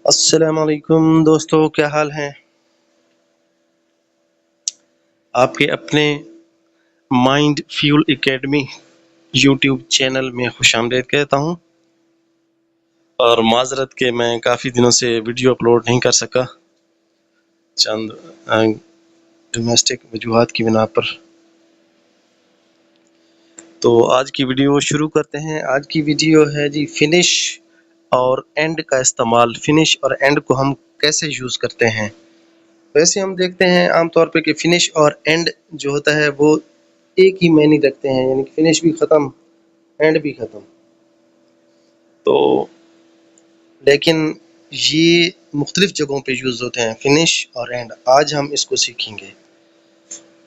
अस्सलाम वालेकुम दोस्तों, क्या हाल है? आपके अपने mind fuel academy YouTube channel में खुशामदीद कहता हूँ। और माजरत के मैं काफ़ी दिनों से वीडियो अपलोड नहीं कर सका, चंद डोमेस्टिक वजूहात की बिना पर। तो आज की वीडियो शुरू करते हैं। आज की वीडियो है जी फिनिश और एंड का इस्तेमाल। फिनिश और एंड को हम कैसे यूज़ करते हैं। वैसे हम देखते हैं आमतौर पे कि फिनिश और एंड जो होता है वो एक ही मायने रखते हैं, यानी कि फिनिश भी ख़त्म, एंड भी ख़त्म। तो लेकिन ये मुख्तलिफ जगहों पे यूज़ होते हैं, फिनिश और एंड। आज हम इसको सीखेंगे।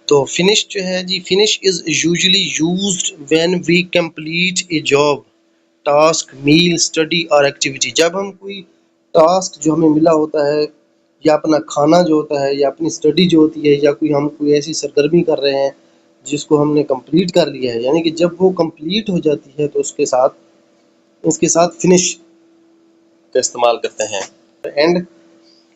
तो फिनिश जो है जी, finish is usually used when we complete a job, task, meal, study और एक्टिविटी। जब हम कोई टास्क जो हमें मिला होता है, या अपना खाना जो होता है, या अपनी स्टडी जो होती है, या हम कोई ऐसी सरगर्मी कर रहे हैं जिसको हमने कंप्लीट कर लिया है, यानी कि जब वो कंप्लीट हो जाती है तो उसके साथ फिनिश का इस्तेमाल करते हैं। And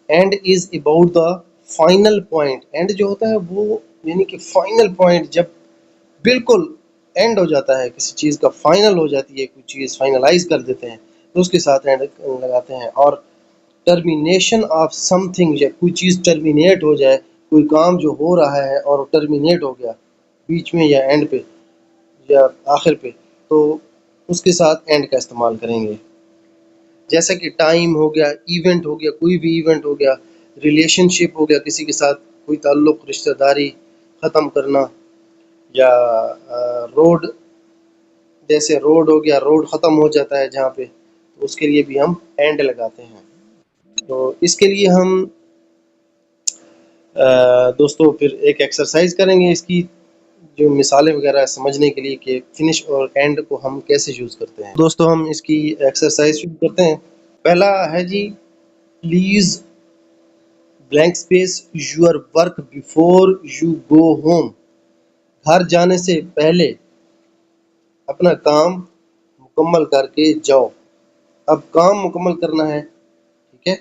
and is about the final point. And जो होता है वो यानी कि फाइनल पॉइंट, जब बिल्कुल एंड हो जाता है, किसी चीज़ का फाइनल हो जाती है, कोई चीज़ फाइनलाइज कर देते हैं तो उसके साथ एंड लगाते हैं। और टर्मिनेशन ऑफ समथिंग, या कोई चीज़ टर्मिनेट हो जाए, कोई काम जो हो रहा है और टर्मिनेट हो गया बीच में या एंड पे या आखिर पे, तो उसके साथ एंड का इस्तेमाल करेंगे। जैसा कि टाइम हो गया, इवेंट हो गया, कोई भी इवेंट हो गया, रिलेशनशिप हो गया, किसी के साथ कोई ताल्लुक, रिश्तेदारी ख़त्म करना, या रोड, जैसे रोड हो गया, रोड ख़त्म हो जाता है जहाँ पे, तो उसके लिए भी हम एंड लगाते हैं। तो इसके लिए हम दोस्तों फिर एक एक्सरसाइज करेंगे, इसकी जो मिसालें वगैरह समझने के लिए कि फिनिश और एंड को हम कैसे यूज़ करते हैं। दोस्तों हम इसकी एक्सरसाइज शुरू करते हैं। पहला है जी, please blank space your work before you go home. घर जाने से पहले अपना काम मुकम्मल करके जाओ। अब काम मुकम्मल करना है, ठीक है।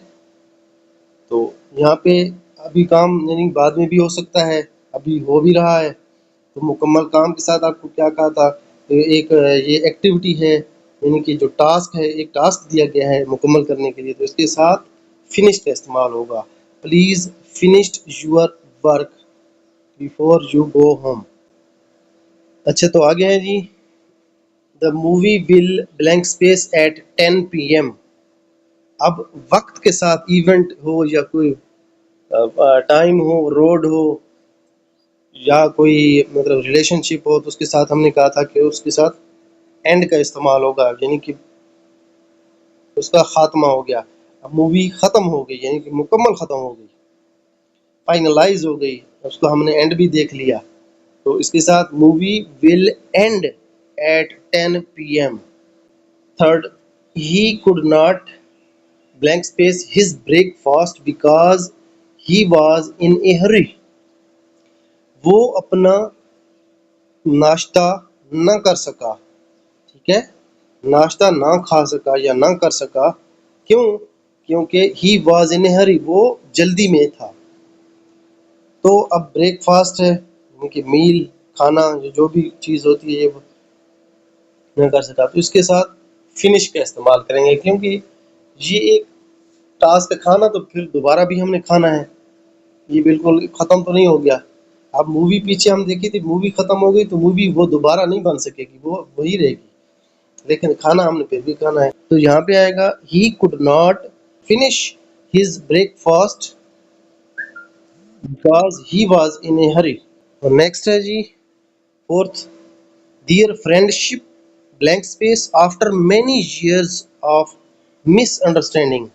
तो यहाँ पे अभी काम यानी बाद में भी हो सकता है, अभी हो भी रहा है। तो मुकम्मल काम के साथ आपको क्या कहा था, तो एक ये एक्टिविटी है, यानी कि जो टास्क है, एक टास्क दिया गया है मुकम्मल करने के लिए, तो इसके साथ फिनिश का इस्तेमाल होगा। Please finished your work before you go home. अच्छा, तो आगे है जी, the movie will blank space at 10 PM। अब वक्त के साथ इवेंट हो, या कोई टाइम हो, रोड हो, या कोई मतलब रिलेशनशिप हो, तो उसके साथ हमने कहा था कि उसके साथ एंड का इस्तेमाल होगा, यानी कि उसका खात्मा हो गया। अब मूवी ख़त्म हो गई, यानी कि मुकम्मल ख़त्म हो गई, फाइनलाइज हो गई, उसको हमने एंड भी देख लिया, तो इसके साथ movie will end at 10 PM। Third, he could not blank space his breakfast because he was in a hurry. वो अपना नाश्ता न कर सका, ठीक है, नाश्ता ना खा सका या ना कर सका। क्यों? क्योंकि ही वाज इन ए हरी, वो जल्दी में था। तो अब ब्रेकफास्ट है, यानी कि मील, खाना, जो भी चीज़ होती है, ये न कर सका, तो इसके साथ फिनिश का इस्तेमाल करेंगे, क्योंकि ये एक टास्क है खाना, तो फिर दोबारा भी हमने खाना है, ये बिल्कुल ख़त्म तो नहीं हो गया। अब मूवी पीछे हम देखी थी, मूवी ख़त्म हो गई तो मूवी वो दोबारा नहीं बन सकेगी, वो वही रहेगी, लेकिन खाना हमने फिर भी खाना है। तो यहाँ पे आएगा, he could not finish his breakfast because he was in a hurry. और नेक्स्ट है जी, fourth, their friendship blank space after many years of misunderstanding.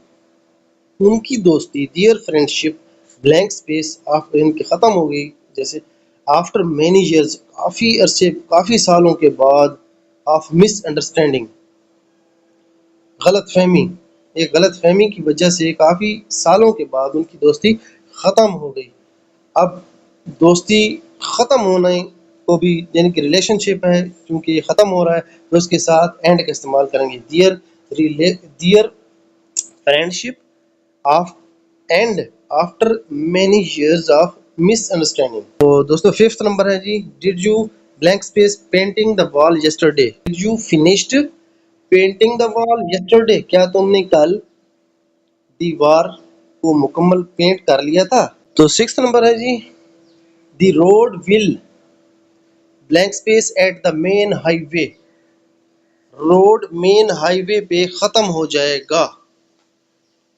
उनकी दोस्ती, their friendship blank space after, इनकी ख़त्म हो गई, जैसे आफ्टर मैनी ईयर्स, काफ़ी अरसे, काफ़ी सालों के बाद, ऑफ मिसअंडरस्टैंडिंग, गलत फहमी, एक गलत फहमी की वजह से काफ़ी सालों के बाद उनकी दोस्ती ख़त्म हो गई। अब दोस्ती ख़त्म होने को भी, यानी कि रिलेशनशिप है, क्योंकि ये ख़त्म हो रहा है, तो उसके साथ एंड का इस्तेमाल करेंगे। Their friendship end after many years of misunderstanding. तो दोस्तों फिफ्थ नंबर है जी, did you blank space painting the wall yesterday, did you finished painting the wall yesterday, क्या तुमने कल दीवार को मुकम्मल पेंट कर लिया था। तो सिक्स्थ नंबर है जी, the road will blank space at the main highway, road main highway पे खत्म हो जाएगा।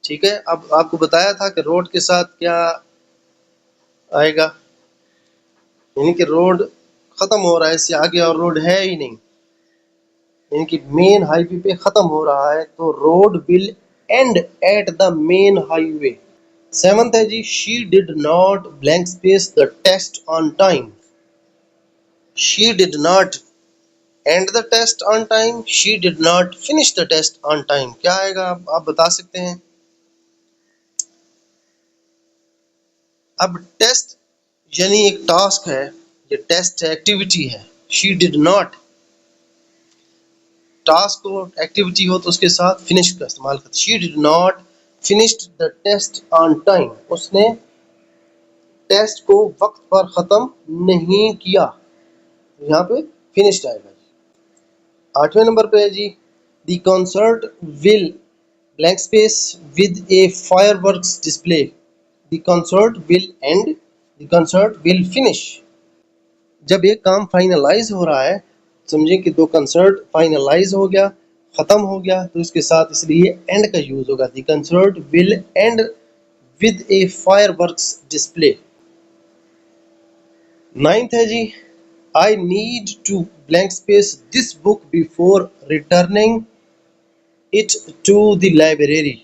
ठीक है, अब आपको बताया था कि रोड के साथ क्या आएगा, यानी कि रोड खत्म हो रहा है, इससे आगे और रोड है ही नहीं, यानी कि मेन हाईवे पे खत्म हो रहा है, तो road will end at the main highway. Seventh है जी, she did not blank space the test on time, she did not end the test on time, she did not finish the test on time, क्या आएगा आप बता सकते हैं। अब test यानी एक टास्क है, ये टेस्ट है, एक्टिविटी है। शी डिड नॉट, टास्क हो एक्टिविटी हो तो उसके साथ फिनिश का इस्तेमाल करते। She did not finished the test on time, उसने टेस्ट को वक्त पर खत्म नहीं किया, यहाँ पे फिनिश्ड आएगा। आठवें नंबर पे है जी, the concert will blank space with a fireworks display, the concert will end, the concert will finish. जब एक काम फाइनलाइज हो रहा है, समझे कि दो कंसर्ट फाइनलाइज हो गया, खत्म हो गया, तो इसके साथ इसलिए एंड का यूज होगा। The concert will end with a fireworks display. Ninth है जी, I need to blank space this book before returning it to the library,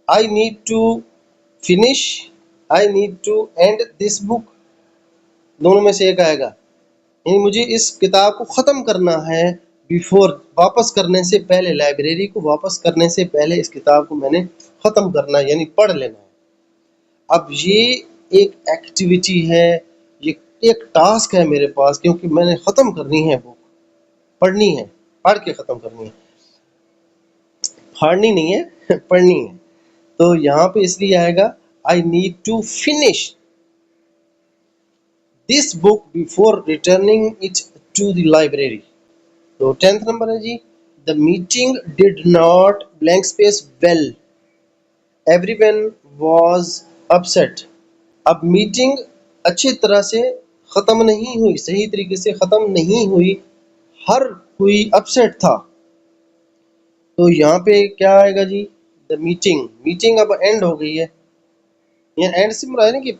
I need to finish, I need to end this book, दोनों में से एक आएगा, यानी मुझे इस किताब को ख़त्म करना है बिफोर, वापस करने से पहले, लाइब्रेरी को वापस करने से पहले इस किताब को मैंने ख़त्म करना है, यानी पढ़ लेना है। अब ये एक एक्टिविटी है, ये एक टास्क है मेरे पास, क्योंकि मैंने ख़त्म करनी है बुक, पढ़नी है, पढ़ के ख़त्म करनी है, फाड़नी नहीं है पढ़नी है। तो यहाँ पे इसलिए आएगा I need to finish this book before returning it to the library. तो 10th नंबर है जी, the meeting did not blank space well, everyone was upset. अब मीटिंग अच्छी तरह से ख़त्म नहीं हुई, सही तरीके से ख़त्म नहीं हुई, हर कोई अपसेट था, तो यहाँ पे क्या आएगा जी, द मीटिंग, मीटिंग अब एंड हो गई है, ये एंड से मुराद है ना कि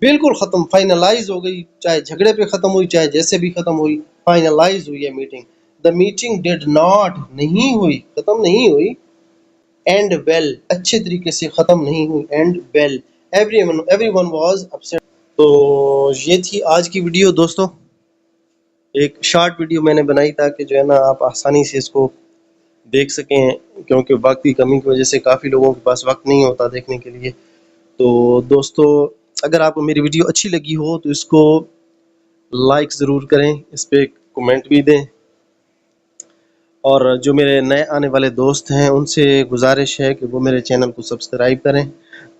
बिल्कुल ख़त्म, फाइनलाइज हो गई, चाहे झगड़े पे ख़त्म हुई, चाहे जैसे भी ख़त्म हुई, फाइनलाइज हुई है meeting. The meeting did not, नहीं हुई, ख़त्म नहीं हुई, एंड वेल, अच्छे तरीके से ख़त्म नहीं हुई, and well, everyone was upset. तो ये थी आज की वीडियो दोस्तों, एक शॉर्ट वीडियो मैंने बनाई ताकि जो है ना आप आसानी से इसको देख सकें, क्योंकि वक्त की कमी की वजह से काफ़ी लोगों के पास वक्त नहीं होता देखने के लिए। तो दोस्तों अगर आपको मेरी वीडियो अच्छी लगी हो तो इसको लाइक ज़रूर करें, इस पर कमेंट भी दें, और जो मेरे नए आने वाले दोस्त हैं उनसे गुजारिश है कि वो मेरे चैनल को सब्सक्राइब करें,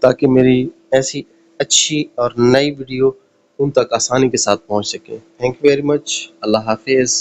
ताकि मेरी ऐसी अच्छी और नई वीडियो उन तक आसानी के साथ पहुंच सके। थैंक यू वेरी मच, अल्लाह हाफिज़।